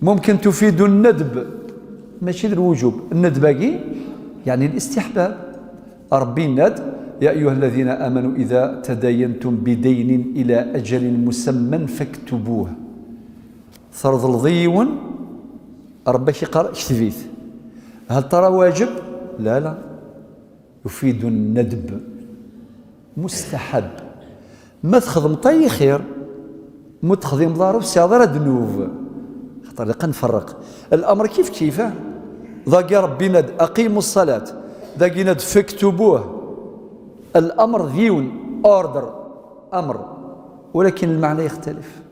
ممكن تفيد الندب ماشي الوجوب، الندب يعني الاستحباب. ربي ند يا أيها الذين آمنوا إذا تداينتم بدين إلى أجل مسمى فاكتبوه. فرض الضيون ربك يقرأ اكتبيت. هل ترى واجب؟ لا لا، يفيد الندب، مستحب. ما تخدم طي خير، ما تخدم ضارب سيادة ذنوب. خاطر لقى نفرق الأمر كيفه. ذاك ربي ند أقيموا الصلاة، ذاك ند فاكتبوه. الأمر ديون أوردر، أمر، ولكن المعنى يختلف.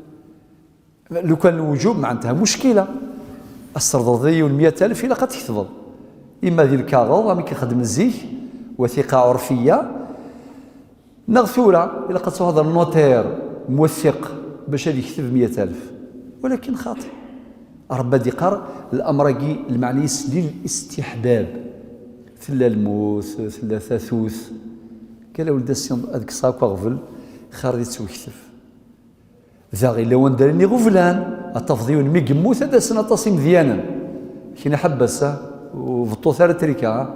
لو كان الوجوب معناتها مشكلة. السرضي وال100,000 إلا قد تكتفض، إما ذي الكاغوض راه كيخدم الزيك وثيقة عرفية نغثورة إلا قد تهضر النوتير موثق باش هذا يكتب 100,000، ولكن خاطئ. ربا ديقار الأمر المعني للاستحباب. ثلا الموت ثلا ثاثوث قال ولد السين هذاك صاك غفل خارج توكتف ذا غير لو نديرني غفلان التفضيل مي قموت هذا سنه تصيم مزيانا كاين حبسه وفطو ثلاث تريكه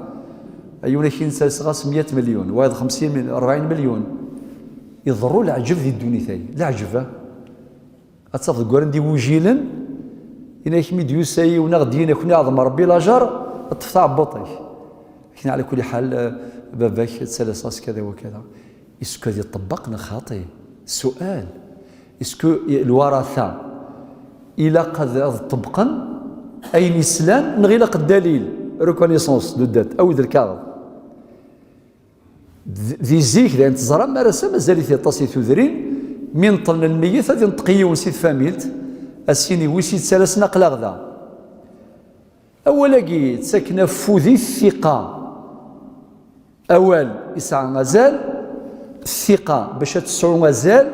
ايونا كاين سالس 100 مليون واحد 50 من 40 مليون يضروا العجب ذي الدنيا ثاني العجبه اتصف تقول عندي وجيلا إنا كمي ديوساي ونغدينا كنا عظم ربي لاجار التفتع بطيش. لكن على كل حال باباك تسلساس كذا وكذا. اسكو هذه طبقنا خاطئ؟ السؤال اسكو الوراثة إلا قد طبقا أي نسلان نغيلق الدليل ريكونيسونس دو دات أو ذا الكاغ ذي زيك لأن تزرع مارسة مازال ثلاثة ثذرين من طن الميت هذه نتقية ونسيت فاميلت السيني ويسيت ثلاث نقل غدا أولا كي تسكن فوذي الثقة أول يسعى غزال الثقة باش تسعو غزال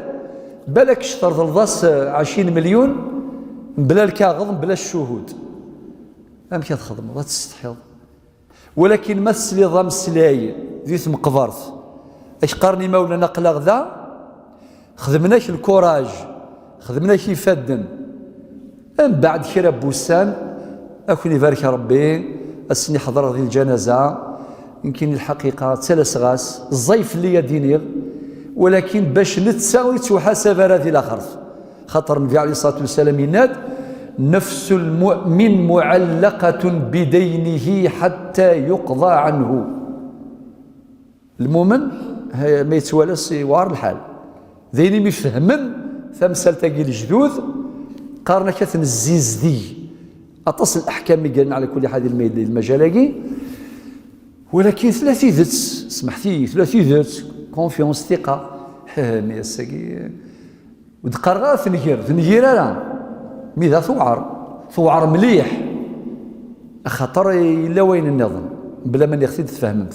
بالك شطر الضاس 20 مليون بلا الكاغض بلا الشهود أم كتخدم لا تستحيض ولكن مسلي ضم سلاي ذيث مقبرت اش قارني مولانا قلا غدا خدمناش الكوراج خدمناش يفدن من بعد كرا بوسان أكون يبارك ربي السني حضر ذي الجنازة يمكن الحقيقة ثلاث غاس الضيف اللي يدينيغ ولكن باش نتساوي تحاسب هذه الآخر خاطر النبي عليه الصلاة والسلام يناد نفس المؤمن معلقة بدينه حتى يقضى عنه. المؤمن ما يتوالس وار الحال ذيني مفهمن ثمثال تاقي الجدود قارنا كثن الزيز دي أتصل الأحكام قالنا على كل حال المجالاقي ولكن ثلاثي ذات سمحتي ثلاثي ذات كونفيونس ثقة ميساقي ودقرغا ثنجير لا ميذا ثوعر مليح خاطر إلا وين النظم بلا من يختي تفهمت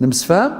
نمس فهم